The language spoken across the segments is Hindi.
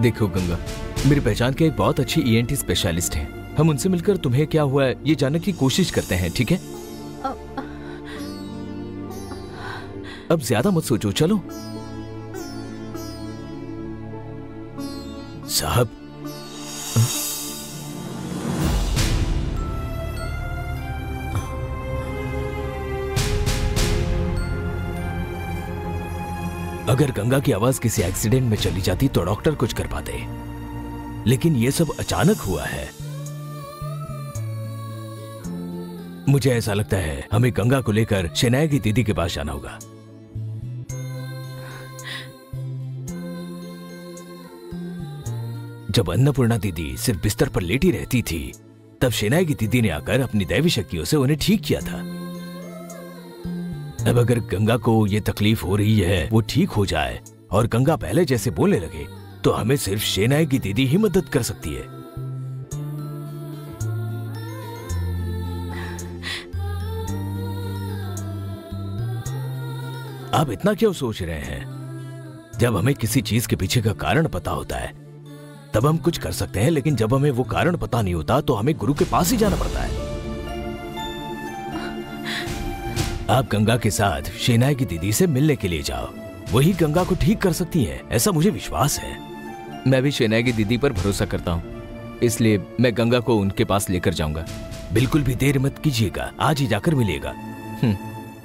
देखो गंगा, मेरी पहचान के एक बहुत अच्छी ईएनटी स्पेशलिस्ट हैं। हम उनसे मिलकर तुम्हें क्या हुआ है ये जानने की कोशिश करते हैं, ठीक है? अब ज्यादा मत सोचो, चलो। साहब, अगर गंगा की आवाज किसी एक्सीडेंट में चली जाती तो डॉक्टर कुछ कर पाते, लेकिन ये सब अचानक हुआ है। मुझे ऐसा लगता है हमें गंगा को लेकर शेनाया की दीदी के पास जाना होगा। जब अन्नपूर्णा दीदी सिर्फ बिस्तर पर लेटी रहती थी, तब शेनाया की दीदी ने आकर अपनी दैवी शक्तियों से उन्हें ठीक किया था। अब अगर गंगा को ये तकलीफ हो रही है वो ठीक हो जाए और गंगा पहले जैसे बोलने लगे, तो हमें सिर्फ शेनाया की दीदी ही मदद कर सकती है। आप इतना क्यों सोच रहे हैं? जब हमें किसी चीज के पीछे का कारण पता होता है तब हम कुछ कर सकते हैं, लेकिन जब हमें वो कारण पता नहीं होता तो हमें गुरु के पास ही जाना पड़ता है। आप गंगा के साथ शेनाया की दीदी से मिलने के लिए जाओ, वही गंगा को ठीक कर सकती है, ऐसा मुझे विश्वास है। मैं भी शेनाया की दीदी पर भरोसा करता हूँ, इसलिए मैं गंगा को उनके पास लेकर जाऊंगा। बिल्कुल भी देर मत कीजिएगा, आज ही जाकर मिलेगा।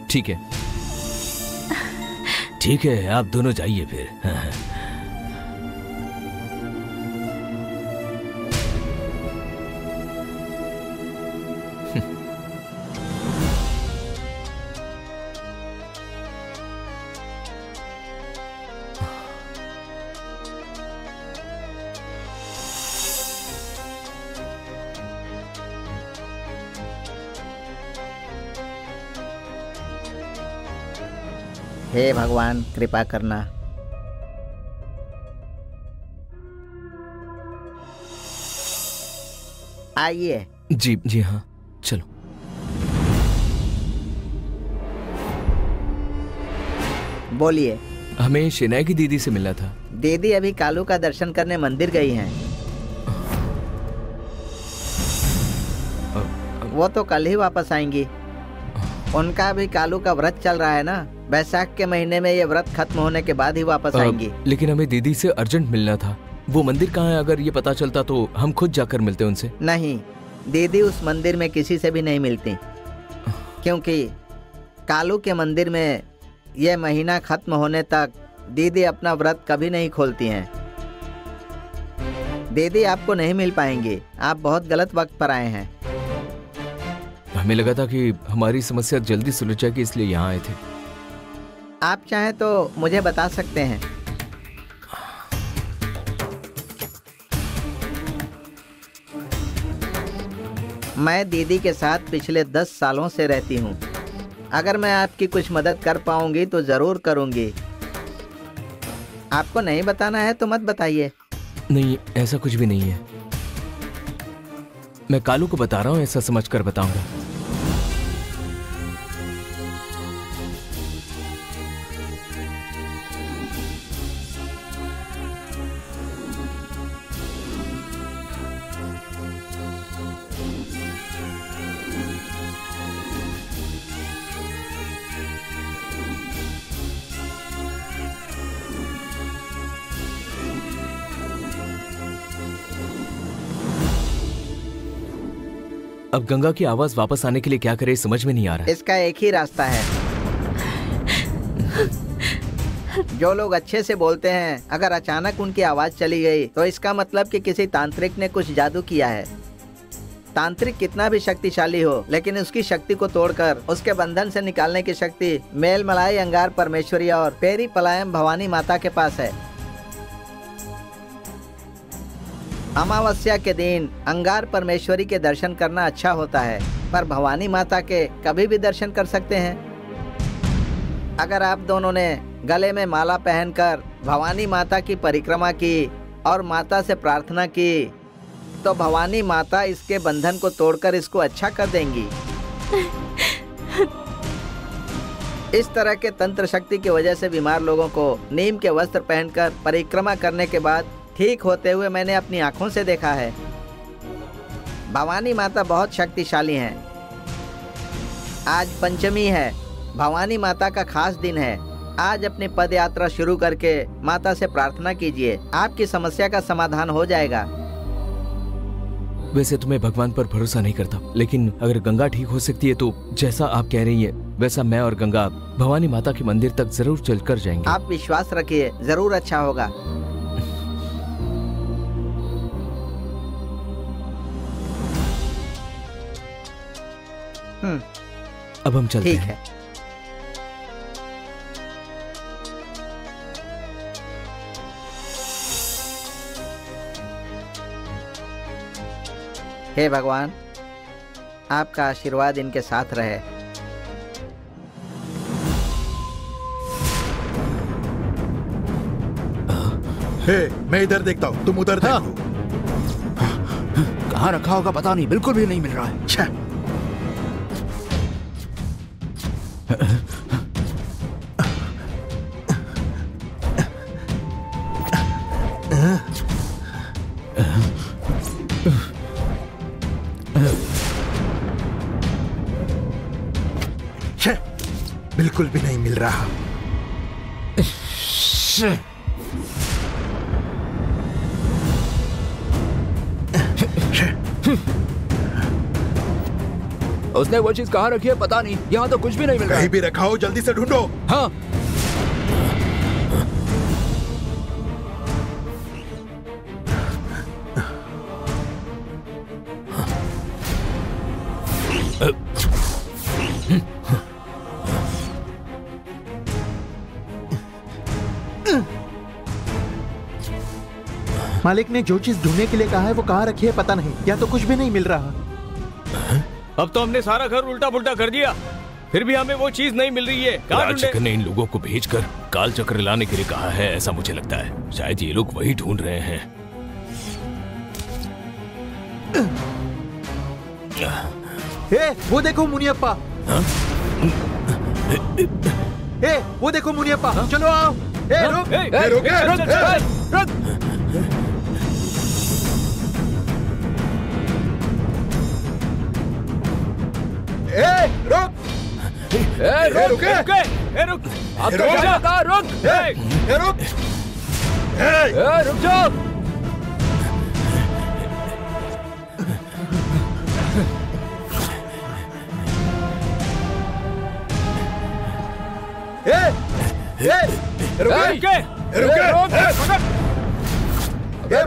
ठीक है, ठीक है, आप दोनों जाइए फिर। हे भगवान, कृपा करना। आइए। जी जी हाँ, चलो। बोलिए। हमें शेनाया की दीदी से मिलना था। दीदी अभी कालू का दर्शन करने मंदिर गई हैं। वो तो कल ही वापस आएंगी। उनका भी कालू का व्रत चल रहा है ना, बैसाख के महीने में ये व्रत खत्म होने के बाद ही वापस आएंगी। लेकिन हमें दीदी से अर्जेंट मिलना था। वो मंदिर कहाँ है? अगर ये पता चलता तो हम खुद जाकर मिलते उनसे। नहीं, दीदी उस मंदिर में किसी से भी नहीं मिलती, क्योंकि कालू के मंदिर में यह महीना खत्म होने तक दीदी अपना व्रत कभी नहीं खोलती हैं। दीदी आपको नहीं मिल पाएंगी, आप बहुत गलत वक्त पर आए हैं। हमें लगा था कि हमारी समस्या जल्दी सुलझ जाएगी, इसलिए यहाँ आए थे। आप चाहें तो मुझे बता सकते हैं। मैं दीदी के साथ पिछले 10 सालों से रहती हूँ। अगर मैं आपकी कुछ मदद कर पाऊंगी तो जरूर करूंगी। आपको नहीं बताना है तो मत बताइए। नहीं, ऐसा कुछ भी नहीं है। मैं कालू को बता रहा हूँ, ऐसा समझकर बताऊंगा। अब गंगा की आवाज वापस आने के लिए क्या करे समझ में नहीं आ रहा। इसका एक ही रास्ता है। जो लोग अच्छे से बोलते हैं, अगर अचानक उनकी आवाज चली गई तो इसका मतलब कि किसी तांत्रिक ने कुछ जादू किया है। तांत्रिक कितना भी शक्तिशाली हो, लेकिन उसकी शक्ति को तोड़कर उसके बंधन से निकालने की शक्ति मेलमलाई अंगार परमेश्वरी और पेरी पलायम भवानी माता के पास है। अमावस्या के दिन अंगार परमेश्वरी के दर्शन करना अच्छा होता है, पर भवानी माता के कभी भी दर्शन कर सकते हैं। अगर आप दोनों ने गले में माला पहनकर भवानी माता की परिक्रमा की और माता से प्रार्थना की तो भवानी माता इसके बंधन को तोड़कर इसको अच्छा कर देंगी। इस तरह के तंत्र शक्ति की वजह से बीमार लोगों को नीम के वस्त्र पहनकर परिक्रमा करने के बाद ठीक होते हुए मैंने अपनी आंखों से देखा है। भवानी माता बहुत शक्तिशाली हैं। आज पंचमी है, भवानी माता का खास दिन है। आज अपनी पद यात्रा शुरू करके माता से प्रार्थना कीजिए, आपकी समस्या का समाधान हो जाएगा। वैसे तो मैं भगवान पर भरोसा नहीं करता, लेकिन अगर गंगा ठीक हो सकती है तो जैसा आप कह रही है वैसा मैं और गंगा भवानी माता के मंदिर तक जरूर चलकर जाएंगे। आप विश्वास रखिए, जरूर अच्छा होगा। अब हम चलते हैं। ठीक है। हे भगवान, आपका आशीर्वाद इनके साथ रहे। हे, मैं इधर देखता हूँ, तुम उधर देखो। कहाँ रखा होगा पता नहीं, बिल्कुल भी नहीं मिल रहा है। छे। बिल्कुल भी नहीं मिल रहा। उसने वो चीज कहाँ रखी है पता नहीं, यहाँ तो कुछ भी नहीं मिल रहा। कहीं भी रखा हो, जल्दी से ढूंढो। हाँ। मालिक ने जो चीज ढूंढने के लिए कहा है वो कहाँ रखी है पता नहीं, या तो कुछ भी नहीं मिल रहा। अब तो हमने सारा घर उल्टा पुल्टा कर दिया, फिर भी हमें वो चीज नहीं मिल रही है। राजचक्र ने इन लोगों को भेजकर काल चक्र लाने के लिए कहा है, ऐसा मुझे लगता है। शायद ये लोग वही ढूंढ रहे हैं। हे, वो देखो मुनियप्पा। हे, वो देखो मुनियप्पा। चलो आओ। हे, रुक। रुक।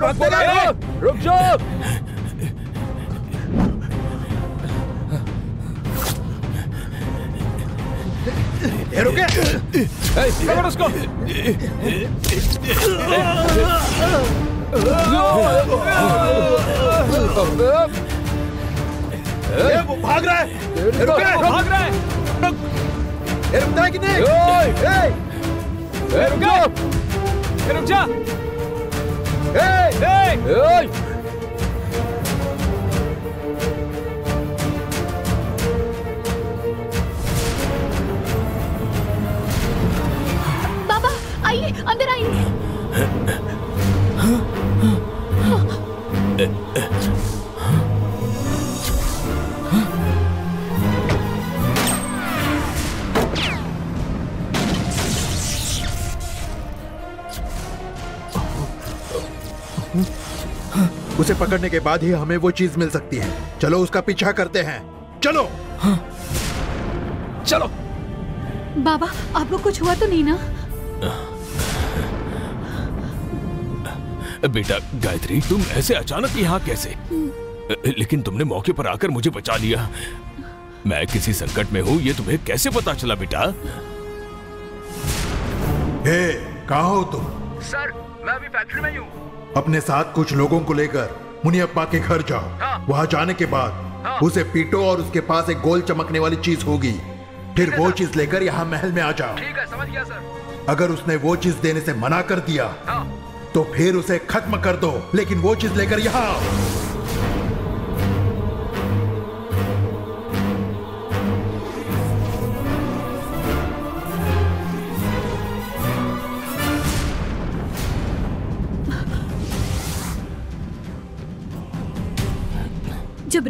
रुक जाओ। रुक जाओ। रुके। पकड़ उसको। वो भाग रहा है। रुके। भाग रहा है। रुकता है कि नहीं? रुक जा। रुक जा। बाबा आइए, अंदर आइए। उसे पकड़ने के बाद ही हमें वो चीज मिल सकती है। चलो उसका पीछा करते हैं। चलो। चलो। बाबा आपको कुछ हुआ तो नहीं ना? बेटा गायत्री, तुम ऐसे अचानक यहाँ कैसे? लेकिन तुमने मौके पर आकर मुझे बचा लिया। मैं किसी संकट में हूँ, ये तुम्हें कैसे पता चला बेटा? हे, कहाँ हो तुम? सर मैं अभी फैक्ट्री में ही हूँ। अपने साथ कुछ लोगों को लेकर मुनियप्पा के घर जाओ। हाँ। वहाँ जाने के बाद उसे पीटो और उसके पास एक गोल चमकने वाली चीज होगी। फिर वो चीज लेकर यहाँ महल में आ जाओ। ठीक है, समझ गया सर। अगर उसने वो चीज देने से मना कर दिया तो फिर उसे खत्म कर दो, लेकिन वो चीज लेकर यहाँ आओ।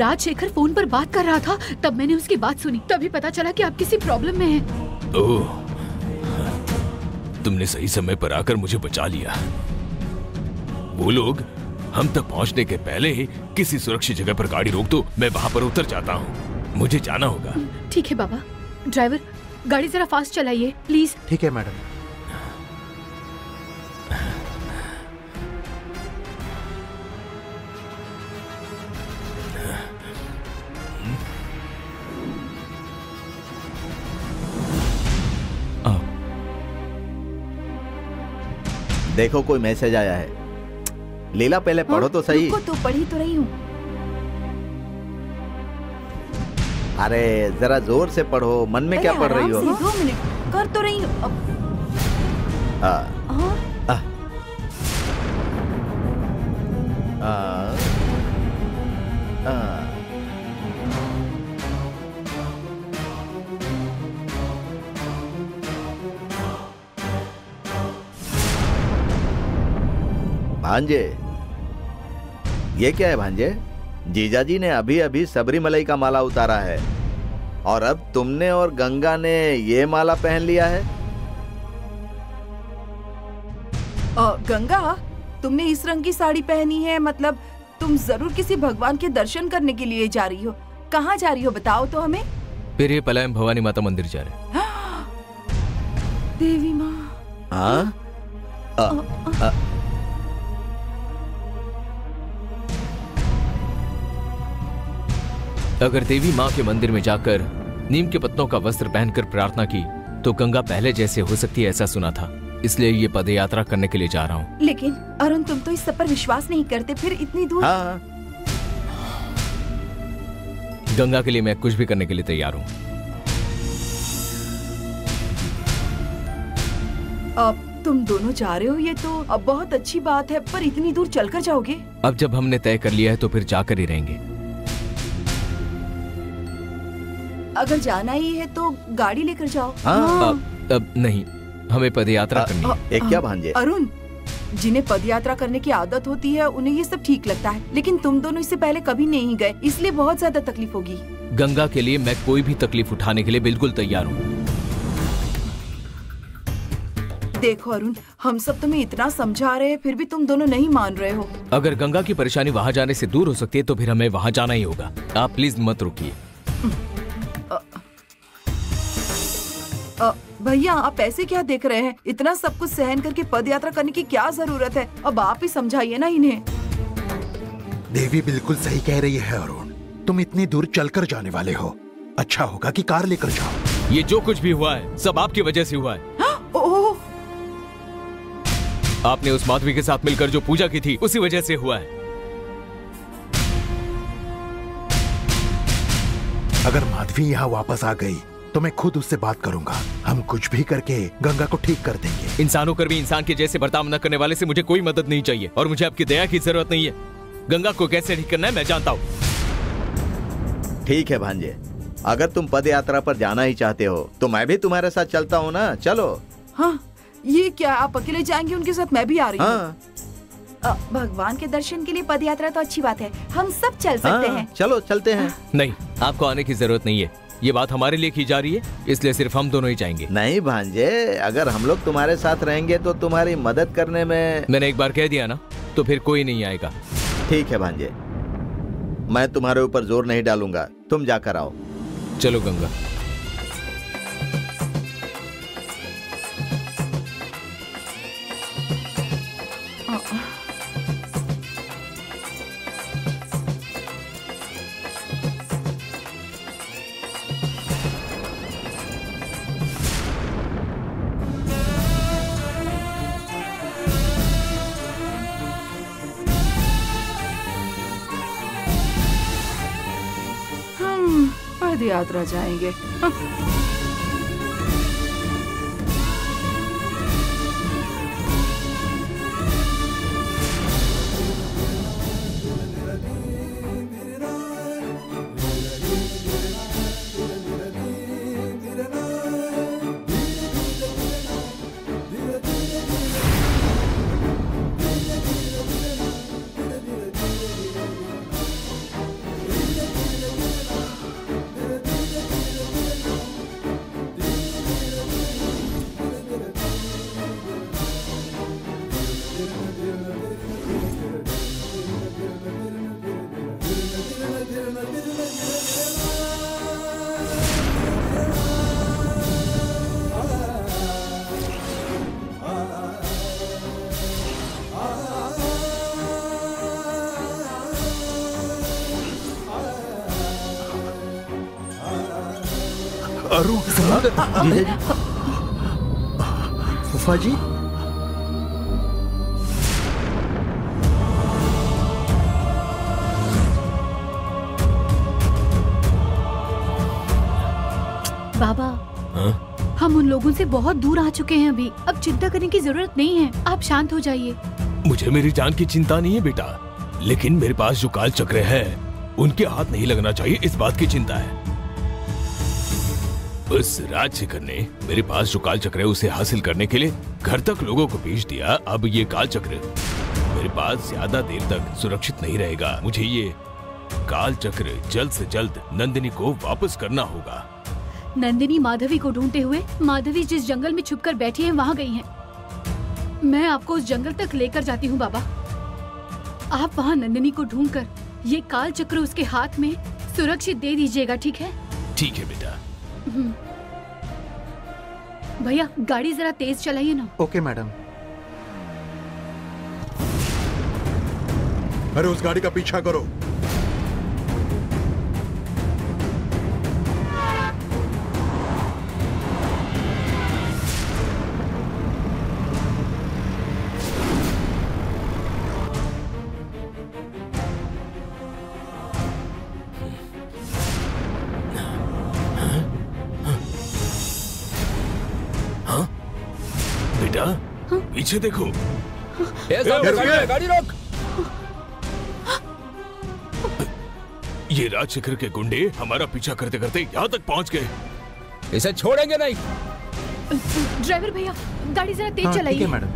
राजशेखर फोन पर बात कर रहा था तब मैंने उसकी बात सुनी, तभी पता चला कि आप किसी प्रॉब्लम में हैं। ओह, तुमने सही समय पर आकर मुझे बचा लिया। वो लोग हम तक पहुंचने के पहले ही किसी सुरक्षित जगह पर गाड़ी रोक दो, मैं वहां पर उतर जाता हूँ। मुझे जाना होगा। ठीक है बाबा। ड्राइवर, गाड़ी जरा फास्ट चलाइए प्लीज। ठीक है मैडम। देखो कोई मैसेज आया है। लीला पहले पढ़ो तो सही। रुको तो पढ़ी तो रही हूँ। अरे जरा जोर से पढ़ो, मन में क्या पढ़ रही हो? 2 मिनट कर तो रही हूँ। भांजे, ये क्या है भांजे? जीजाजी ने अभी अभी सबरीमलई का माला उतारा है और अब तुमने और गंगा ने ये माला पहन लिया है। गंगा, तुमने इस रंग की साड़ी पहनी है, मतलब तुम जरूर किसी भगवान के दर्शन करने के लिए जा रही हो। कहाँ जा रही हो बताओ तो हमें। फिर ये पलायम भवानी माता मंदिर जा रहे। देवी माँ। हाँ? अगर देवी माँ के मंदिर में जाकर नीम के पत्तों का वस्त्र पहनकर प्रार्थना की तो गंगा पहले जैसे हो सकती है, ऐसा सुना था। इसलिए ये पद यात्रा करने के लिए जा रहा हूँ। लेकिन अरुण, तुम तो इस सब पर विश्वास नहीं करते, फिर इतनी दूर। हाँ। गंगा के लिए मैं कुछ भी करने के लिए तैयार हूँ। अब तुम दोनों जा रहे हो, ये तो अब बहुत अच्छी बात है, पर इतनी दूर चलकर जाओगे? अब जब हमने तय कर लिया है तो फिर जाकर ही रहेंगे। अगर जाना ही है तो गाड़ी लेकर जाओ। हाँ। अब नहीं, हमें पदयात्रा करनी है। एक क्या भांजे? अरुण, जिन्हें पदयात्रा करने की आदत होती है उन्हें ये सब ठीक लगता है, लेकिन तुम दोनों इससे पहले कभी नहीं गए, इसलिए बहुत ज्यादा तकलीफ होगी। गंगा के लिए मैं कोई भी तकलीफ उठाने के लिए बिल्कुल तैयार हूँ। देखो अरुण, हम सब तुम्हें इतना समझा रहे हैं, फिर भी तुम दोनों नहीं मान रहे हो। अगर गंगा की परेशानी वहाँ जाने से दूर हो सकती है तो फिर हमें वहाँ जाना ही होगा। आप प्लीज मत रुकिए। भैया, आप ऐसे क्या देख रहे हैं? इतना सब कुछ सहन करके पद यात्रा करने की क्या जरूरत है? अब आप ही समझाइए ना इन्हें। देवी बिल्कुल सही कह रही है अरुण, तुम इतनी दूर चलकर जाने वाले हो, अच्छा होगा कि कार लेकर जाओ। ये जो कुछ भी हुआ है सब आपकी वजह से हुआ है। ओह, आपने उस माधवी के साथ मिलकर जो पूजा की थी उसी वजह से हुआ है। अगर माधवी यहाँ वापस आ गई तो मैं खुद उससे बात करूंगा। हम कुछ भी करके गंगा को ठीक कर देंगे। इंसानों कर भी इंसान के जैसे बर्ताव न करने वाले से मुझे कोई मदद नहीं चाहिए और मुझे आपकी दया की जरूरत नहीं है। गंगा को कैसे ठीक करना है मैं जानता हूँ। ठीक है भांजे, अगर तुम पद यात्रा पर जाना ही चाहते हो तो मैं भी तुम्हारे साथ चलता हूँ ना, चलो। हाँ, ये क्या आप अकेले जाएंगे? उनके साथ मैं भी आ रही हूँ। हाँ। भगवान के दर्शन के लिए पद यात्रा तो अच्छी बात है, हम सब चल सकते हैं। चलो चलते हैं। नहीं, आपको आने की जरूरत नहीं है। ये बात हमारे लिए की जा रही है, इसलिए सिर्फ हम दोनों ही जाएंगे। नहीं भांजे, अगर हम लोग तुम्हारे साथ रहेंगे तो तुम्हारी मदद करने में। मैंने एक बार कह दिया ना, तो फिर कोई नहीं आएगा। ठीक है भांजे, मैं तुम्हारे ऊपर जोर नहीं डालूंगा, तुम जाकर आओ। चलो गंगा। पद यात्रा जाएंगे। अरुण जीजा जी, फूफा जी, बाबा, हम उन लोगों से बहुत दूर आ चुके हैं अभी। अब चिंता करने की जरूरत नहीं है, आप शांत हो जाइए। मुझे मेरी जान की चिंता नहीं है बेटा, लेकिन मेरे पास जो काल चक्र है उनके हाथ नहीं लगना चाहिए, इस बात की चिंता है। उस राजशेखर ने मेरे पास जो काल चक्र है उसे हासिल करने के लिए घर तक लोगों को भेज दिया। अब ये काल चक्र मेरे पास ज्यादा देर तक सुरक्षित नहीं रहेगा। मुझे ये काल चक्र जल्द से जल्द नंदिनी को वापस करना होगा। नंदिनी माधवी को ढूंढते हुए माधवी जिस जंगल में छुपकर बैठी है वहाँ गई हैं। मैं आपको उस जंगल तक लेकर जाती हूँ बाबा। आप वहाँ नंदिनी को ढूंढकर ये काल चक्र उसके हाथ में सुरक्षित दे दीजिएगा, ठीक है? ठीक है बेटा। भैया गाड़ी जरा तेज चलाइए ना। Okay madam. अरे उस गाड़ी का पीछा करो। पीछे देखो। गाड़ी रोक। ये राजशेखर के गुंडे हमारा पीछा करते करते यहाँ तक पहुँच गए। इसे छोड़ेंगे नहीं। ड्राइवर भैया गाड़ी जरा तेज हाँ, चलाइए। ठीक है मैडम।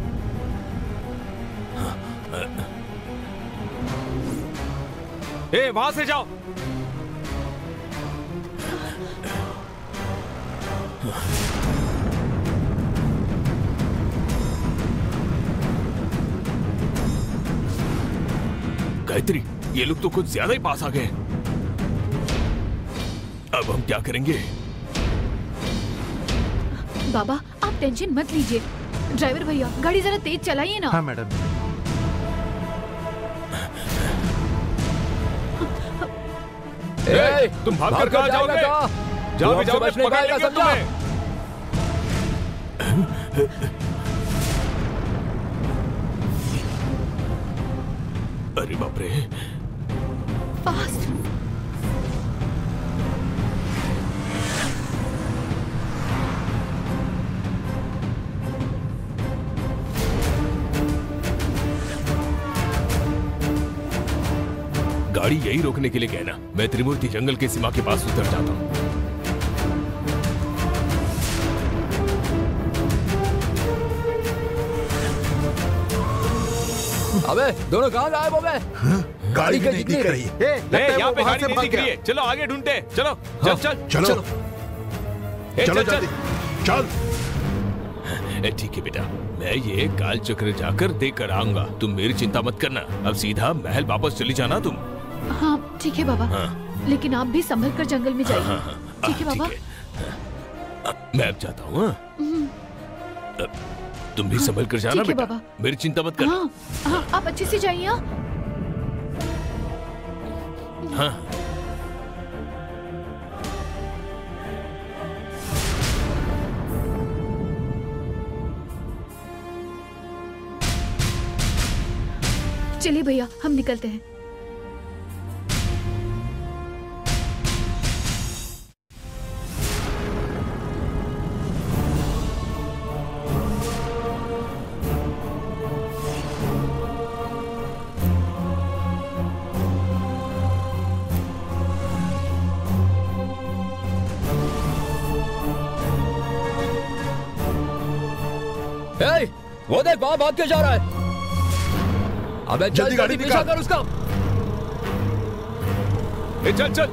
वहां से जाओ। गायत्री, ये लोग तो कुछ ज्यादा ही पास आ गए। अब हम क्या करेंगे? बाबा आप टेंशन मत लीजिए। ड्राइवर भैया गाड़ी जरा तेज चलाइए ना। हाँ मैडम। तुम भाग कर कहाँ जाओगे? जाओगे जाओगे, पकड़ लेंगे तुम्हें। अरे बाप रे। फास्ट। गाड़ी यही रोकने के लिए कहना, मैं त्रिमूर्ति जंगल के सीमा के पास उतर जाता हूँ। अबे दोनों कहाँ गायब हो गए? गाड़ी भी नहीं दिख रही। यहाँ पे गाड़ी नहीं दिख रही है। चलो आगे ढूंढते। चलो चल चल चलो चलो चल जल्दी चल। ठीक है बेटा, मैं ये काल चक्र जाकर देख कर आऊंगा। तुम मेरी चिंता मत करना। अब सीधा महल वापस चली जाना तुम। हाँ ठीक है बाबा। हाँ। लेकिन आप भी संभल कर जंगल में जाइए। हाँ, ठीक है बाबा। मैं अब जाता हूँ। तुम भी संभल कर जाना ठीक है बेटा। बाबा। मेरी चिंता मत करना। हाँ हाँ आप अच्छे से जाइए। हाँ। चलिए भैया हम निकलते हैं। वो देख वहां भाग के जा रहा है। अबे जल्दी गाड़ी पीछा कर उसका। चल चल।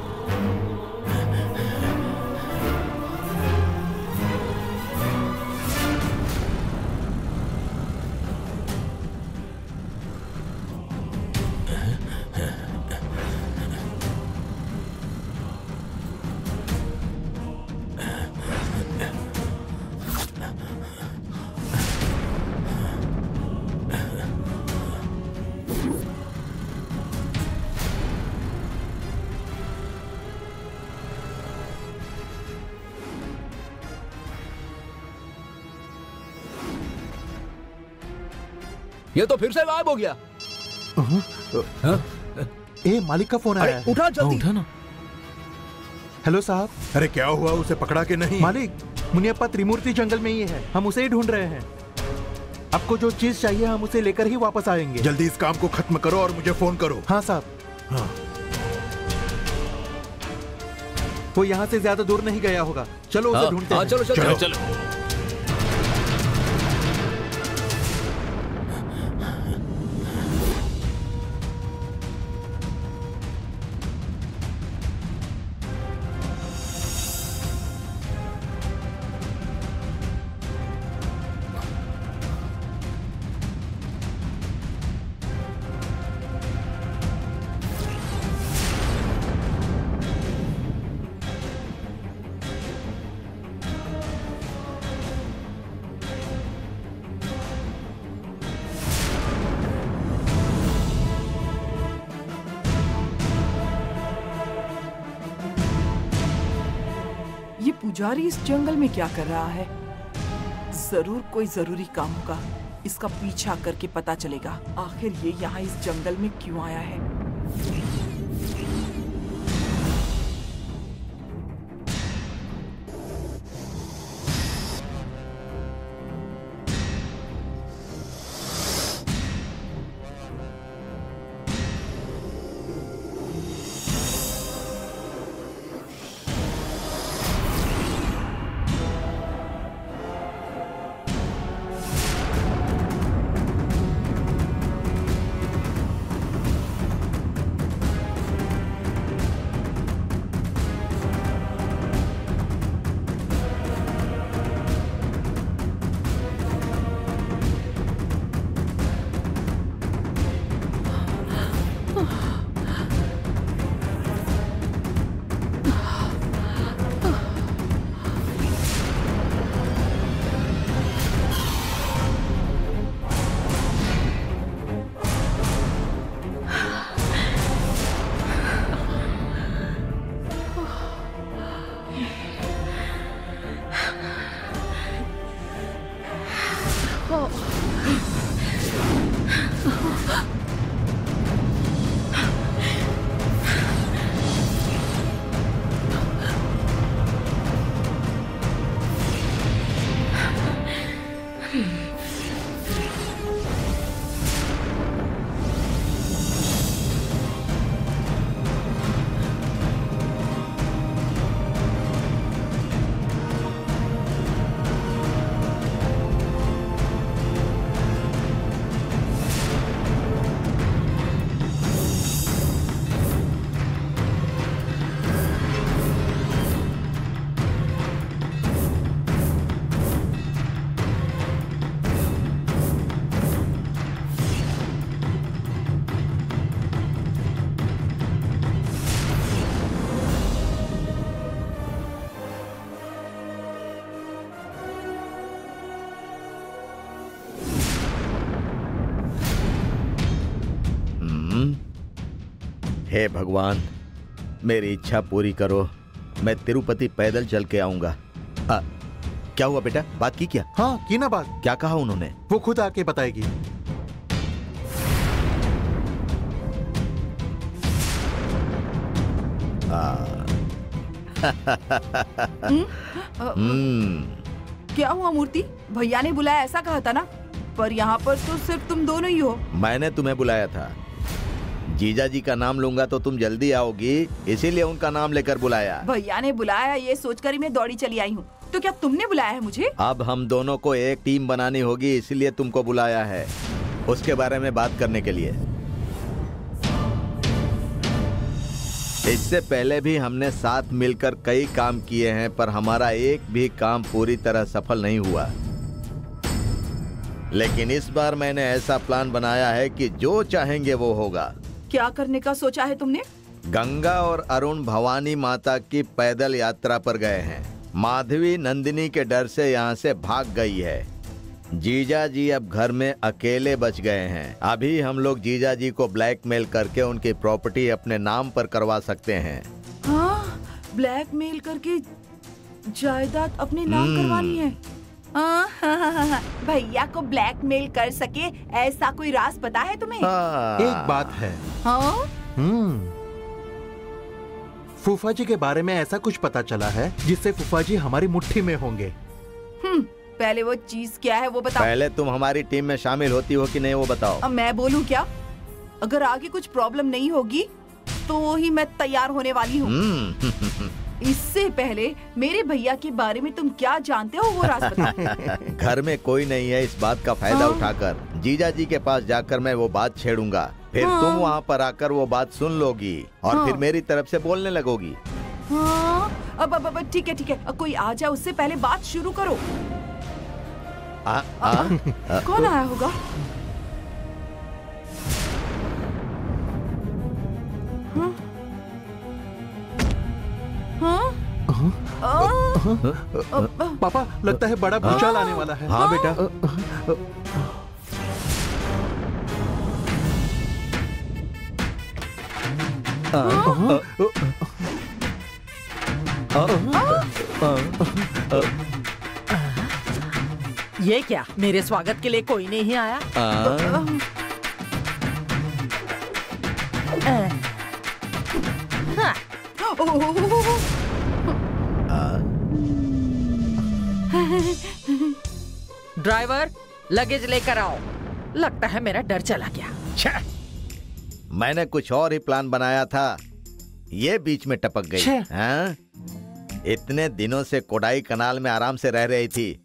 ये तो फिर से गायब हो गया। ए, मालिक का फोन आया है। उठा जल्दी। उठा ना। हेलो साहब। अरे क्या हुआ, उसे पकड़ा के नहीं? मालिक, मुनियप्पा त्रिमूर्ति जंगल में ही है, हम उसे ही ढूंढ रहे हैं। आपको जो चीज चाहिए हम उसे लेकर ही वापस आएंगे। जल्दी इस काम को खत्म करो और मुझे फोन करो। हाँ साहब। हाँ। वो यहाँ से ज्यादा दूर नहीं गया होगा, चलो उसे ढूंढते हैं। चलो चलो चलो। पुजारी इस जंगल में क्या कर रहा है? जरूर कोई जरूरी काम होगा। इसका पीछा करके पता चलेगा आखिर ये यहाँ इस जंगल में क्यों आया है। हे भगवान, मेरी इच्छा पूरी करो। मैं तिरुपति पैदल चल के आऊंगा। क्या हुआ बेटा, बात की क्या? हाँ की ना बात। क्या कहा उन्होंने? वो खुद आके बताएगी। क्या हुआ मूर्ति? भैया ने बुलाया ऐसा कहा था ना, पर यहाँ पर तो सिर्फ तुम दोनों ही हो। मैंने तुम्हें बुलाया था। जीजा जी का नाम लूंगा तो तुम जल्दी आओगी, इसीलिए उनका नाम लेकर बुलाया। भैया ने बुलाया ये सोचकर ही मैं दौड़ी चली आई हूँ। तो क्या तुमने बुलाया है मुझे? अब हम दोनों को एक टीम बनानी होगी, इसीलिए तुमको बुलाया है, उसके बारे में बात करने के लिए। इससे पहले भी हमने साथ मिलकर कई काम किए हैं, पर हमारा एक भी काम पूरी तरह सफल नहीं हुआ। लेकिन इस बार मैंने ऐसा प्लान बनाया है कि जो चाहेंगे वो होगा। क्या करने का सोचा है तुमने? गंगा और अरुण भवानी माता की पैदल यात्रा पर गए हैं। माधवी नंदिनी के डर से यहाँ से भाग गई है। जीजा जी अब घर में अकेले बच गए हैं। अभी हम लोग जीजा जी को ब्लैकमेल करके उनकी प्रॉपर्टी अपने नाम पर करवा सकते हैं। हाँ, ब्लैकमेल करके जायदाद अपने नाम करवानी है। भैया को ब्लैकमेल कर सके ऐसा कोई राज पता है तुम्हें? एक बात है। हाँ? फूफा जी के बारे में ऐसा कुछ पता चला है जिससे फूफा जी हमारी मुट्ठी में होंगे। पहले वो चीज क्या है वो बताओ। पहले तुम हमारी टीम में शामिल होती हो कि नहीं वो बताओ। अब मैं बोलूं क्या? अगर आगे कुछ प्रॉब्लम नहीं होगी तो ही मैं तैयार होने वाली हूँ। इससे पहले मेरे भैया के बारे में तुम क्या जानते हो वो राज बताओ। घर में कोई नहीं है, इस बात का फायदा उठाकर जीजा जी के पास जाकर मैं वो बात छेड़ूंगा। फिर तुम वहाँ पर आकर वो बात सुन लोगी और फिर मेरी तरफ से बोलने लगोगी। अब ठीक है, कोई आ जाए उससे पहले बात शुरू करो। कौन आया होगा? पापा लगता है बड़ा भूचाल आने वाला है। हाँ बेटा। ये क्या, मेरे स्वागत के लिए कोई नहीं आया? ड्राइवर लगेज लेकर आओ। लगता है मेरा डर चला गया। मैंने कुछ और ही प्लान बनाया था, ये बीच में टपक गई। हाँ? इतने दिनों से कोडाई कनाल में आराम से रह रही थी,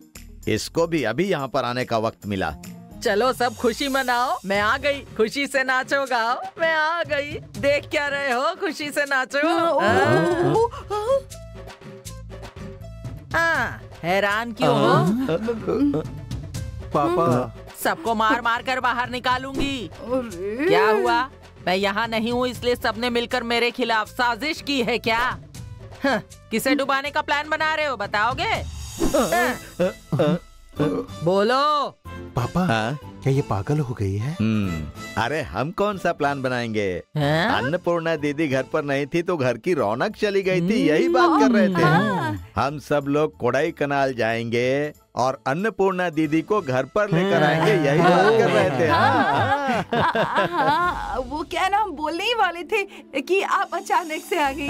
इसको भी अभी यहाँ पर आने का वक्त मिला। चलो सब खुशी मनाओ, मैं आ गई। खुशी से नाचो गाओ, मैं आ गई। देख क्या रहे हो, खुशी से नाचो। हैरान क्यों हो? पापा सबको मार मार कर बाहर निकालूंगी। क्या हुआ? मैं यहाँ नहीं हूँ इसलिए सबने मिलकर मेरे खिलाफ साजिश की है क्या? किसे डुबाने का प्लान बना रहे हो, बताओगे? बोलो। पापा क्या ये पागल हो गई है? अरे हम कौन सा प्लान बनाएंगे? अन्नपूर्णा दीदी घर पर नहीं थी तो घर की रौनक चली गई थी, यही बात कर रहे थे। हम सब लोग कोडाई कनाल जाएंगे और अन्नपूर्णा दीदी को घर पर लेकर आएंगे, यही बात कर रहे थे। वो क्या ना, हम बोलने ही वाले थे कि आप अचानक से आ गई।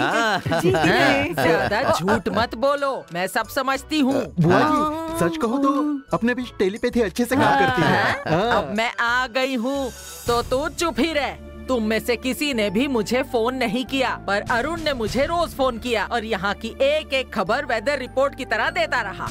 ज्यादा झूठ मत बोलो, मैं सब समझती हूँ। बुआ जी सच कहो तो अपने बीच टेलीपैथी अच्छे से काम करती है। अब मैं आ गई हूँ तो तू चुप ही रह। तुम में से किसी ने भी मुझे फोन नहीं किया, पर अरुण ने मुझे रोज फोन किया और यहाँ की एक एक खबर वेदर रिपोर्ट की तरह देता रहा।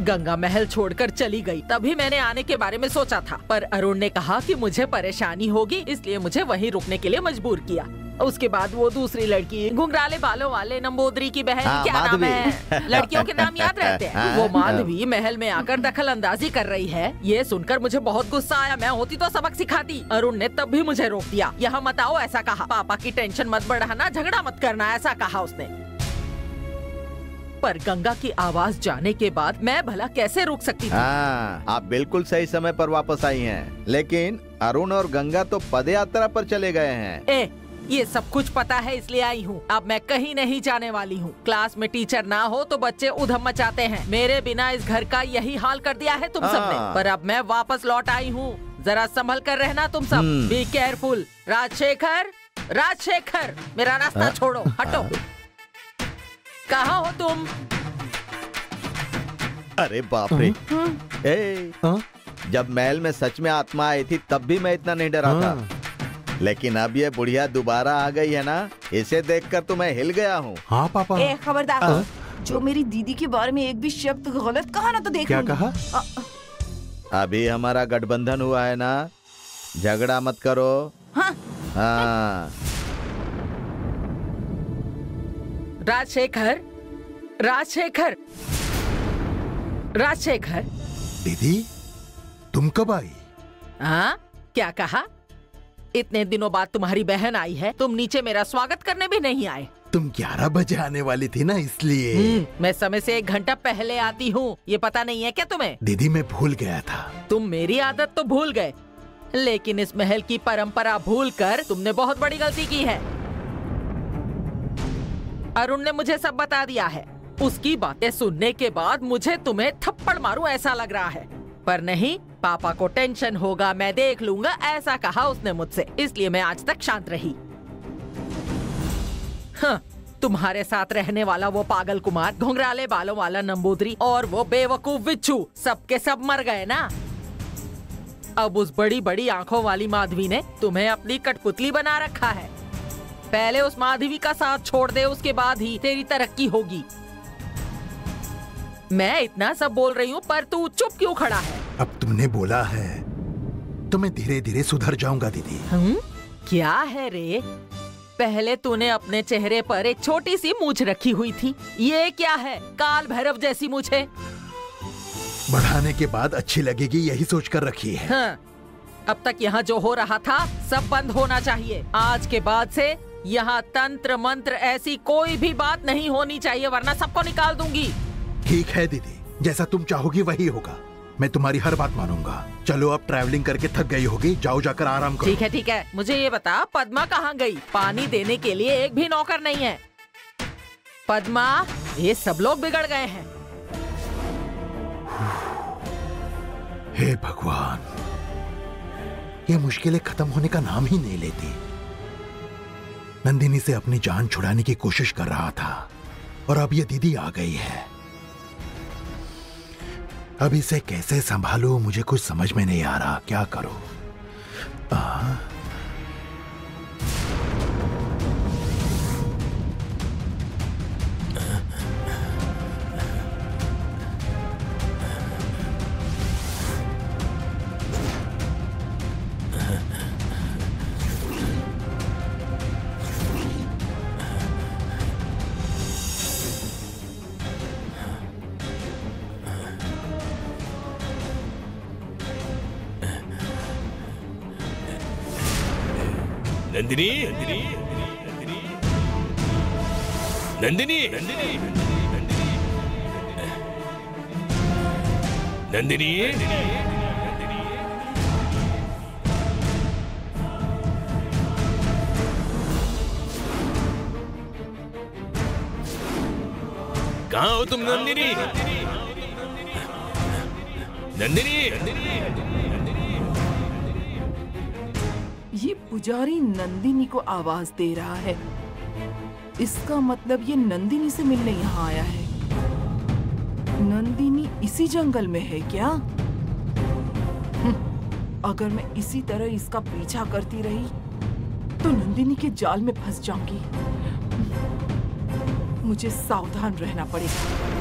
गंगा महल छोड़कर चली गई, तभी मैंने आने के बारे में सोचा था, पर अरुण ने कहा कि मुझे परेशानी होगी, इसलिए मुझे वहीं रुकने के लिए मजबूर किया। उसके बाद वो दूसरी लड़की, घुंघराले बालों वाले नंबोदरी की बहन, क्या नाम है? लड़कियों के नाम याद रहते हैं। वो माधवी महल में आकर दखल अंदाजी कर रही है। ये सुनकर मुझे बहुत गुस्सा आया। मैं होती तो सबक सिखाती। अरुण ने तब भी मुझे रोक दिया। यहाँ मत आओ ऐसा कहा। पापा की टेंशन मत बढ़ाना, झगड़ा मत करना ऐसा कहा उसने। पर गंगा की आवाज जाने के बाद मैं भला कैसे रुक सकती थी? आप बिल्कुल सही समय पर वापस आई हैं। लेकिन अरुण और गंगा तो पदयात्रा पर चले गए हैं। ये सब कुछ पता है इसलिए आई हूँ। अब मैं कहीं नहीं जाने वाली हूँ। क्लास में टीचर ना हो तो बच्चे उधम मचाते हैं। मेरे बिना इस घर का यही हाल कर दिया है तुम सबने। पर अब मैं वापस लौट आई हूँ, जरा संभल कर रहना तुम सब। Be careful. राजशेखर, राजशेखर, मेरा रास्ता छोड़ो, हटो। कहाँ हो तुम? अरे बाप रे। जब महल में सच में आत्मा आई थी तब भी मैं इतना नहीं डरा था, लेकिन अब ये बुढ़िया दोबारा आ गई है ना, इसे देखकर तो मैं हिल गया हूँ। हाँ पापा। खबरदार, जो मेरी दीदी के बारे में एक भी शब्द गलत कहा ना तो देख। क्या कहा? अभी हमारा गठबंधन हुआ है ना, झगड़ा मत करो। हाँ। राजशेखर, राजशेखर, राजशेखर। दीदी तुम कब आई? हाँ, क्या कहा? इतने दिनों बाद तुम्हारी बहन आई है, तुम नीचे मेरा स्वागत करने भी नहीं आए। तुम 11 बजे आने वाली थी ना, इसलिए। मैं समय से 1 घंटा पहले आती हूँ, ये पता नहीं है क्या तुम्हें? दीदी मैं भूल गया था। तुम मेरी आदत तो भूल गए, लेकिन इस महल की परंपरा भूलकर तुमने बहुत बड़ी गलती की है। अरुण ने मुझे सब बता दिया है। उसकी बातें सुनने के बाद मुझे तुम्हें थप्पड़ मारूं ऐसा लग रहा है, पर नहीं, पापा को टेंशन होगा, मैं देख लूंगा, ऐसा कहा उसने मुझसे, इसलिए मैं आज तक शांत रही। हाँ, तुम्हारे साथ रहने वाला वो पागल कुमार, घुंघराले बालों वाला नंबूदरी और वो बेवकूफ बिच्छू, सबके सब मर गए ना। अब उस बड़ी बड़ी आंखों वाली माधवी ने तुम्हें अपनी कठपुतली बना रखा है। पहले उस माधवी का साथ छोड़ दे, उसके बाद ही तेरी तरक्की होगी। मैं इतना सब बोल रही हूँ पर तू चुप क्यों खड़ा है? अब तुमने बोला है तो मैं धीरे धीरे सुधर जाऊंगा दीदी। क्या है रे? पहले तूने अपने चेहरे पर एक छोटी सी मूंछ रखी हुई थी, ये क्या है? काल भैरव जैसी मूंछ है। बढ़ाने के बाद अच्छी लगेगी यही सोचकर रखी है। हाँ, अब तक यहाँ जो हो रहा था सब बंद होना चाहिए। आज के बाद से यहाँ तंत्र मंत्र ऐसी कोई भी बात नहीं होनी चाहिए, वरना सबको निकाल दूंगी। ठीक है दीदी, जैसा तुम चाहोगी वही होगा। मैं तुम्हारी हर बात मानूंगा। चलो अब ट्रैवलिंग करके थक गई होगी, जाओ जाकर आराम करो। ठीक है ठीक है, मुझे ये बता पद्मा कहाँ गई? पानी देने के लिए एक भी नौकर नहीं है। पद्मा, ये सब लोग बिगड़ गए हैं। हे भगवान, ये मुश्किलें खत्म होने का नाम ही नहीं लेती। नंदिनी से अपनी जान छुड़ाने की कोशिश कर रहा था और अब ये दीदी आ गई है। अब इसे कैसे संभालूं मुझे कुछ समझ में नहीं आ रहा, क्या करूं? नंदिनी, नंदिनी, नंदिनी, नंदिनी, कहाँ हो तुम नंदिनी? नंदिनी, ये पुजारी नंदिनी को आवाज दे रहा है। इसका मतलब ये नंदिनी से मिलने यहाँ आया है। नंदिनी इसी जंगल में है क्या? अगर मैं इसी तरह इसका पीछा करती रही तो नंदिनी के जाल में फंस जाऊंगी। मुझे सावधान रहना पड़ेगा।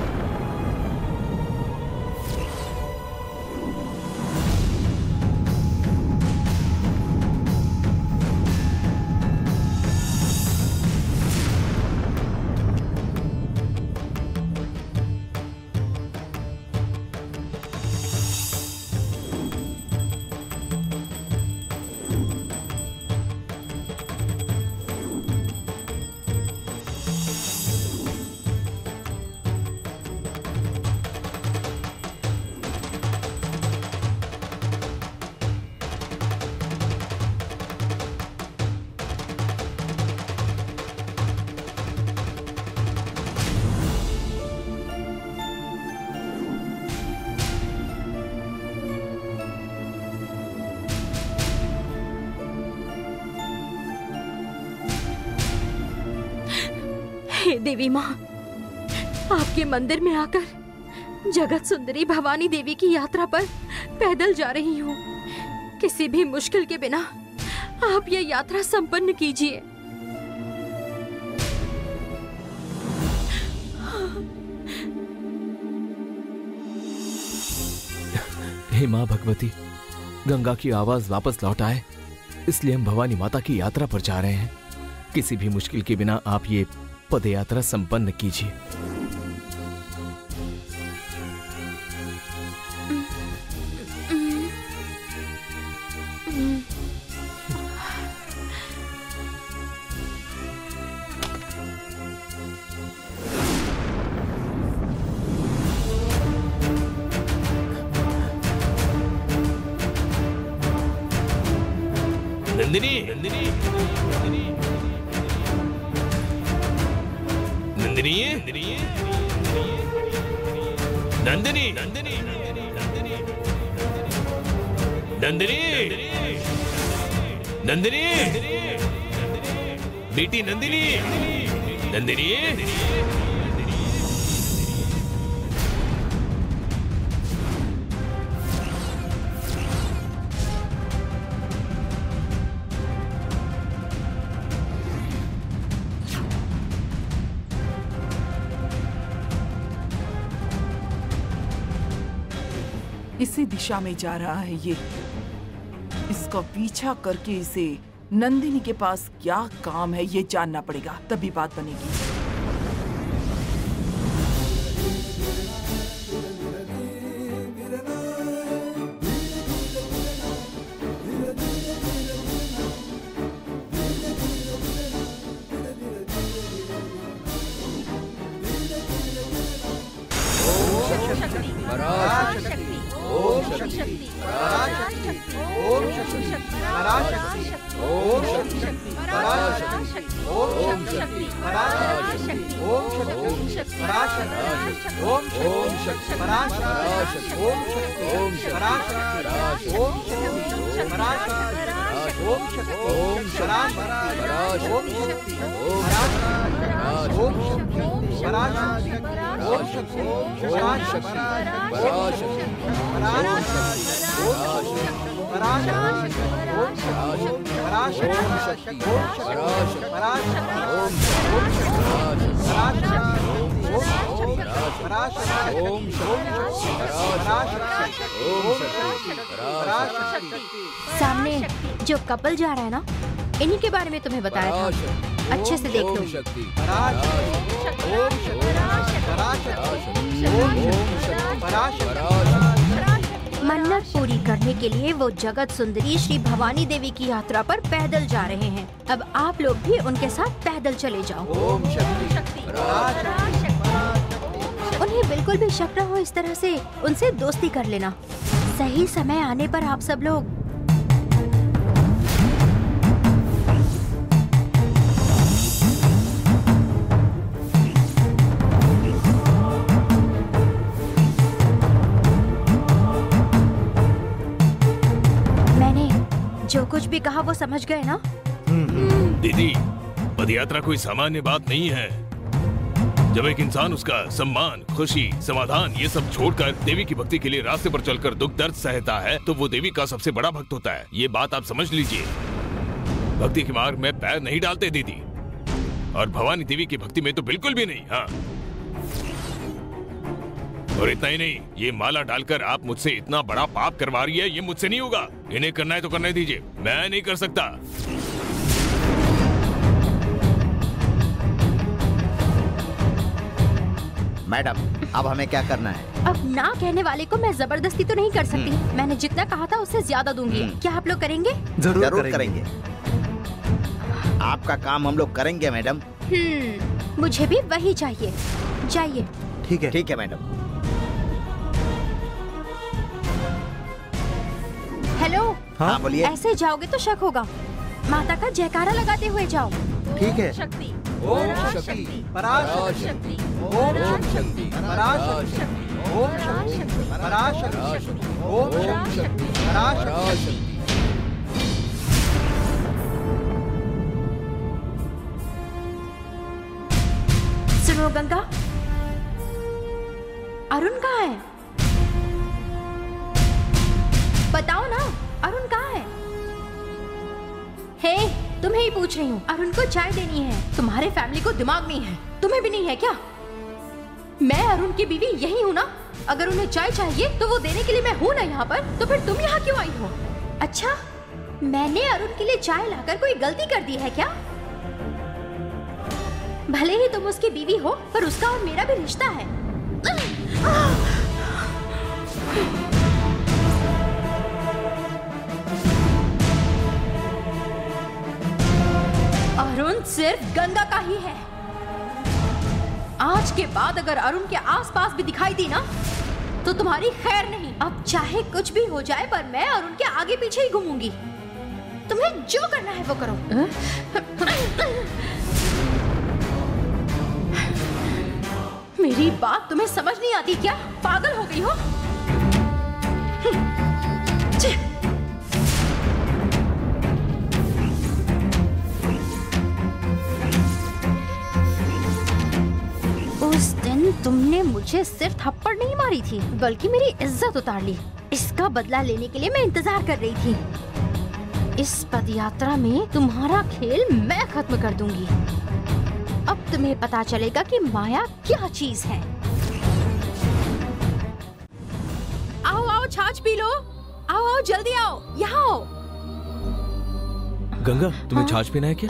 हे देवी माँ, आपके मंदिर में आकर जगत सुंदरी भवानी देवी की यात्रा पर पैदल जा रही हूँ। किसी भी मुश्किल के बिना आप ये यात्रा संपन्न कीजिए। हे माँ भगवती, गंगा की आवाज वापस लौट आए, इसलिए हम भवानी माता की यात्रा पर जा रहे हैं। किसी भी मुश्किल के बिना आप ये पद यात्रा संपन्न कीजिए। नंदिनी, नंदिनी, नंदिनी, नंदिनी, नंदिनी, नंदिनी नंदिनी नंदिनी नंदिनी बेटी नंदिनी नंदिनी इसी दिशा में जा रहा है ये। इसका पीछा करके इसे नंदिनी के पास क्या काम है ये जानना पड़ेगा, तभी बात बनेगी। सामने जो कपल जा रहा है ना, इन्हीं के बारे में तुम्हें बताया था, अच्छे से देख लो। मन्नत पूरी करने के लिए वो जगत सुंदरी श्री भवानी देवी की यात्रा पर पैदल जा रहे हैं। अब आप लोग भी उनके साथ पैदल चले जाओ। उन्हें बिल्कुल भी शक न हो, इस तरह से उनसे दोस्ती कर लेना। सही समय आने पर आप सब लोग जो कुछ भी कहा वो समझ गए ना? दीदी, पदयात्रा कोई सामान्य बात नहीं है। जब एक इंसान उसका सम्मान, खुशी, समाधान ये सब छोड़कर देवी की भक्ति के लिए रास्ते पर चलकर दुख दर्द सहता है, तो वो देवी का सबसे बड़ा भक्त होता है। ये बात आप समझ लीजिए। भक्ति के मार्ग में पैर नहीं डालते दीदी, और भवानी देवी की भक्ति में तो बिल्कुल भी नहीं। हाँ, और इतना ही नहीं, ये माला डालकर आप मुझसे इतना बड़ा पाप करवा रही है, ये मुझसे नहीं होगा। इन्हें करना है तो करने दीजिए, मैं नहीं कर सकता। मैडम, अब हमें क्या करना है? अब ना कहने वाले को मैं जबरदस्ती तो नहीं कर सकती। मैंने जितना कहा था उससे ज्यादा दूंगी। क्या आप लोग करेंगे? जरूर करेंगे। आपका काम हम लोग करेंगे मैडम। मुझे भी वही चाहिए। जाइए। ठीक है मैडम। हेलो। हाँ बोलिए। ऐसे जाओगे तो शक होगा। माता का जयकारा लगाते हुए जाओ। ठीक है। शक्ति, ओम शक्ति, पराशक्ति, ओम शक्ति, पराशक्ति, ओम शक्ति, पराशक्ति, ओम शक्ति, पराशक्ति। सुनो गंगा, अरुण कहाँ है? बताओ ना, अरुण कहाँ है? हे, तुम्हें ही पूछ रही हूँ। अरुण को चाय देनी है। तुम्हारे फैमिली को दिमाग नहीं है, तुम्हें भी नहीं है क्या? मैं अरुण की बीवी यही हूँ ना। अगर उन्हें चाय चाहिए तो वो देने के लिए मैं हूँ ना यहाँ पर। तो फिर तुम यहाँ क्यों आई हो? अच्छा, मैंने अरुण के लिए चाय लाकर कोई गलती कर दी है क्या? भले ही तुम उसकी बीवी हो, पर उसका और मेरा भी रिश्ता है। अरुण सिर्फ गंगा का ही है। आज के बाद अगर अरुण के आसपास भी दिखाई दी ना, तो तुम्हारी खैर नहीं। अब चाहे कुछ भी हो जाए, पर मैं अरुण के आगे पीछे ही घूमूंगी। तुम्हें जो करना है वो करो। मेरी बात तुम्हें समझ नहीं आती क्या? पागल हो गई हो? उस दिन तुमने मुझे सिर्फ थप्पड़ नहीं मारी थी, बल्कि मेरी इज्जत उतार ली। इसका बदला लेने के लिए मैं इंतजार कर रही थी। इस पदयात्रा में तुम्हारा खेल मैं खत्म कर दूंगी। अब तुम्हें पता चलेगा कि माया क्या चीज है। आओ आओ, छाछ पी लो। आओ आओ, जल्दी आओ, यहाँ आओ। गंगा, तुम्हें छाछ पीना है क्या?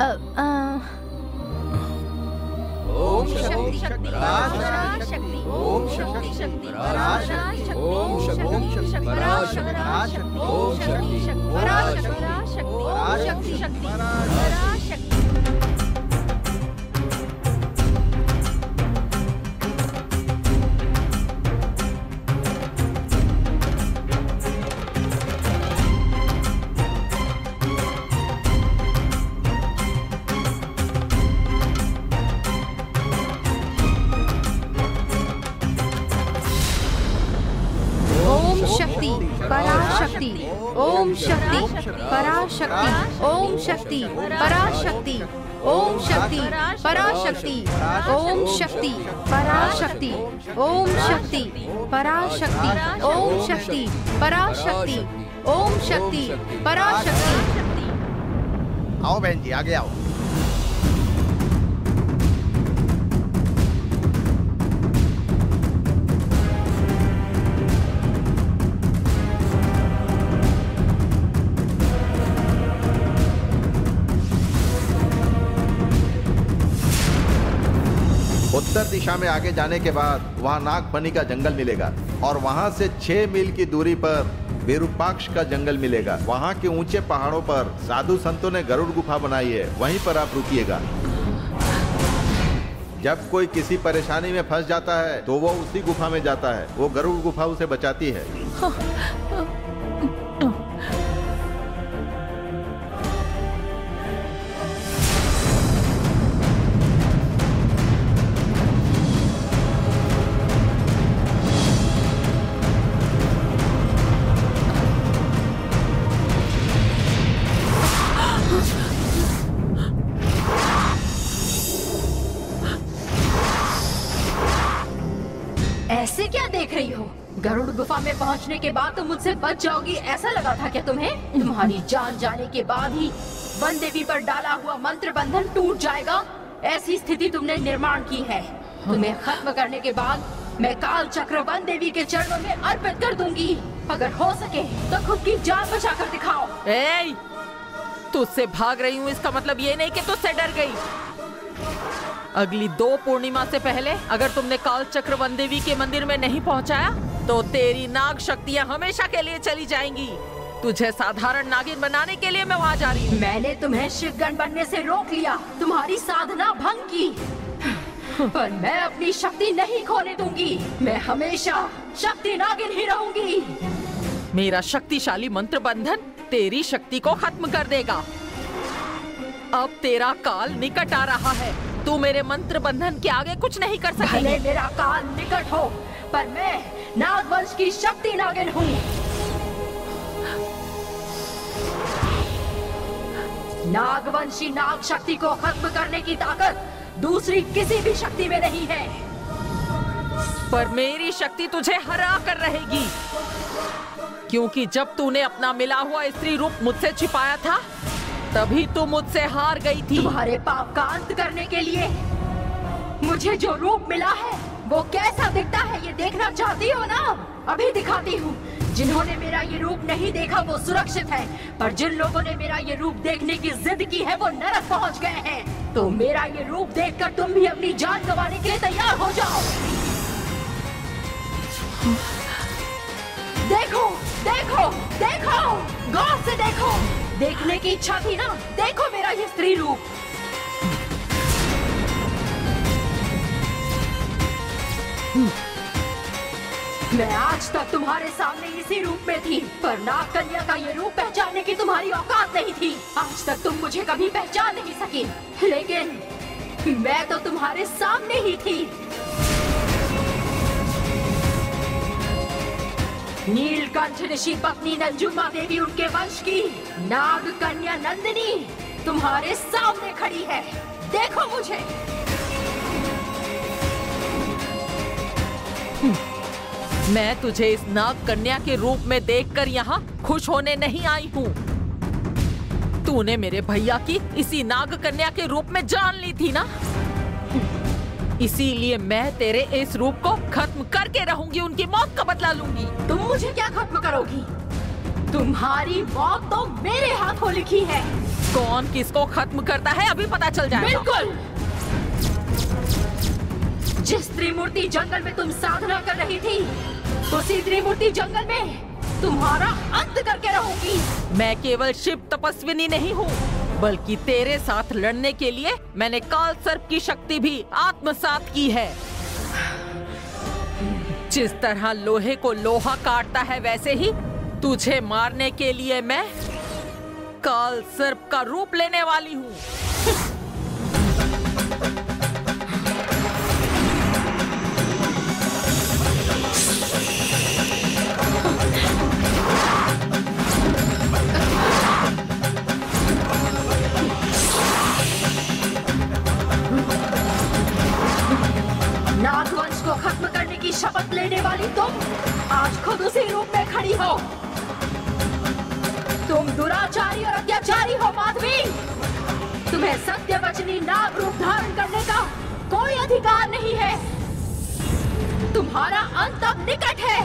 ओम शक्ति शक्ति पराशक्ति, ओम शक्ति शक्ति पराशक्ति, ओम शक्ति शक्ति पराशक्ति, ओम शक्ति शक्ति पराशक्ति, ओम शक्ति शक्ति पराशक्ति। पराशक्ति, ओम शक्ति पराशक्ति, ओम शक्ति पराशक्ति, ओम शक्ति पराशक्ति, ओम शक्ति पराशक्ति, ओम शक्ति पराशक्ति, ओम शक्ति पराशक्ति, ओम शक्ति पराशक्ति। आओ बहन जी, आगे आओ। उत्तर दिशा में आगे जाने के बाद वहाँ नागफनी का जंगल मिलेगा और वहाँ से 6 मील की दूरी पर विरूपाक्ष का जंगल मिलेगा। वहाँ के ऊंचे पहाड़ों पर साधु संतों ने गरुड़ गुफा बनाई है, वहीं पर आप रुकिएगा। जब कोई किसी परेशानी में फंस जाता है तो वो उसी गुफा में जाता है, वो गरुड़ गुफा उसे बचाती है। ऐसे क्या देख रही हो? गरुड़ गुफा में पहुंचने के बाद तुम मुझसे बच जाओगी ऐसा लगा था क्या तुम्हें? तुम्हारी जान जाने के बाद ही वन देवी पर डाला हुआ मंत्र बंधन टूट जाएगा, ऐसी स्थिति तुमने निर्माण की है। तुम्हें खत्म करने के बाद मैं काल चक्र वन देवी के चरणों में अर्पित कर दूंगी। अगर हो सके तो खुद की जान बचा कर दिखाओ। तुझसे भाग रही हूँ इसका मतलब ये नहीं कि तुझसे डर गई। अगली 2 पूर्णिमा से पहले अगर तुमने काल चक्र वन देवी के मंदिर में नहीं पहुंचाया तो तेरी नाग शक्तियां हमेशा के लिए चली जाएंगी। तुझे साधारण नागिन बनाने के लिए मैं वहाँ जा रही हूँ। मैंने तुम्हें शिवगण बनने से रोक लिया, तुम्हारी साधना भंग की, पर मैं अपनी शक्ति नहीं खोने दूंगी। मैं हमेशा शक्ति नागिन ही रहूंगी। मेरा शक्तिशाली मंत्र बंधन तेरी शक्ति को खत्म कर देगा। अब तेरा काल निकट आ रहा है, तू मेरे मंत्र बंधन के आगे कुछ नहीं कर सकेगी। भले मेरा काल निकट हो, पर मैं नागवंश की शक्ति नागिन हूँ। नागवंशी नाग शक्ति को खत्म करने की ताकत दूसरी किसी भी शक्ति में नहीं है। पर मेरी शक्ति तुझे हरा कर रहेगी, क्योंकि जब तूने अपना मिला हुआ स्त्री रूप मुझसे छिपाया था तभी तू मुझसे हार गई थी। तुम्हारे पाप का अंत करने के लिए मुझे जो रूप मिला है वो कैसा दिखता है ये देखना चाहती हो ना? अभी दिखाती हूँ। जिन्होंने मेरा ये रूप नहीं देखा वो सुरक्षित है, पर जिन लोगों ने मेरा ये रूप देखने की जिद की है वो नरक पहुँच गए हैं। तो मेरा ये रूप देखकर तुम भी अपनी जान गंवाने के लिए तैयार हो जाओ। देखो देखो देखो, गौर से देखो। देखने की इच्छा थी ना? देखो मेरा ये स्त्री रूप। मैं आज तक तुम्हारे सामने इसी रूप में थी, पर नाग कन्या का ये रूप पहचानने की तुम्हारी औकात नहीं थी। आज तक तुम मुझे कभी पहचान नहीं सकी, लेकिन मैं तो तुम्हारे सामने ही थी। नीलकंठ ऋषि पत्नी नंजुमा देवी उनके वंश की नाग कन्या नंदिनी तुम्हारे सामने खड़ी है। देखो मुझे। मैं तुझे इस नाग कन्या के रूप में देखकर यहाँ खुश होने नहीं आई हूँ। तूने मेरे भैया की इसी नाग कन्या के रूप में जान ली थी ना, इसीलिए मैं तेरे इस रूप को खत्म करके रहूंगी, उनकी मौत का बदला लूंगी। तुम मुझे क्या खत्म करोगी? तुम्हारी मौत तो मेरे हाथों लिखी है। कौन किसको खत्म करता है अभी पता चल जाएगा। बिल्कुल। जिस त्रिमूर्ति जंगल में तुम साधना कर रही थी, उसी त्रिमूर्ति जंगल में तुम्हारा अंत करके रहूंगी। मैं केवल शिव तपस्विनी नहीं हूँ, बल्कि तेरे साथ लड़ने के लिए मैंने काल सर्प की शक्ति भी आत्मसात की है। जिस तरह लोहे को लोहा काटता है, वैसे ही तुझे मारने के लिए मैं काल सर्प का रूप लेने वाली हूँ। नागवंश को खत्म करने की शपथ लेने वाली तुम आज खुद उसी रूप में खड़ी हो। तुम दुराचारी और अत्याचारी हो माधवी। तुम्हें सत्यवचनी नाग रूप धारण करने का कोई अधिकार नहीं है। तुम्हारा अंत अब निकट है।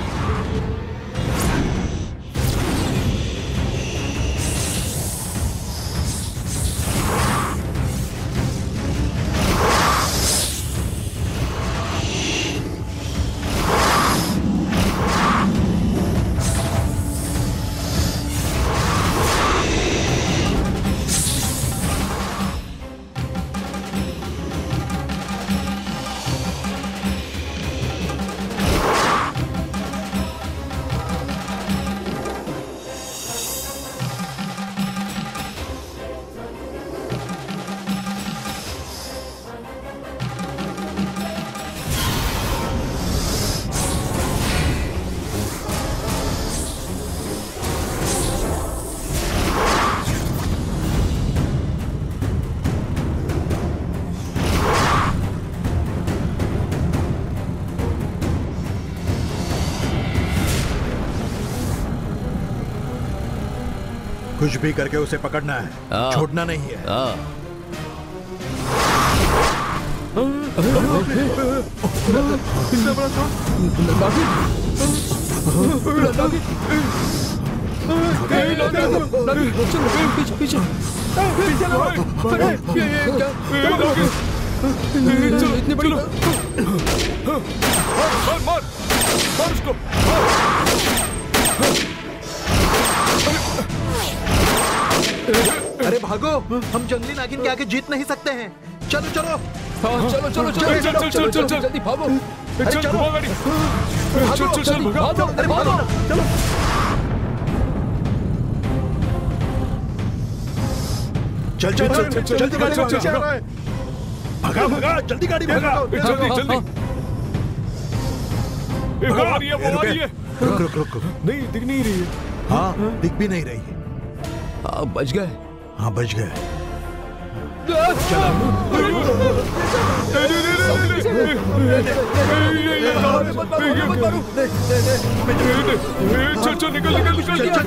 कुछ भी करके उसे पकड़ना है, छोड़ना नहीं है। पीछे इतनी बड़ी मार उसको। अरे भागो, हम जंगली नागिन के आगे जीत नहीं सकते हैं। चलो चलो। हाँ, चलो चलो चलो चलो चलो चलो जल्दी भागो। चल चल गाड़ी। चल चल चल भागो। अरे भागो चलो। चल चल चल चल जल्दी गाड़ी भगा भगा भगा जल्दी गाड़ी भगा जल्दी जल्दी। वो आ रही है, वो आ रही है। रुक रुक रुक नहीं दिख नहीं रही है। हाँ दिख भी नहीं रही है। आप बच गए। हाँ बच गए। चल चल निकल निकल निकल।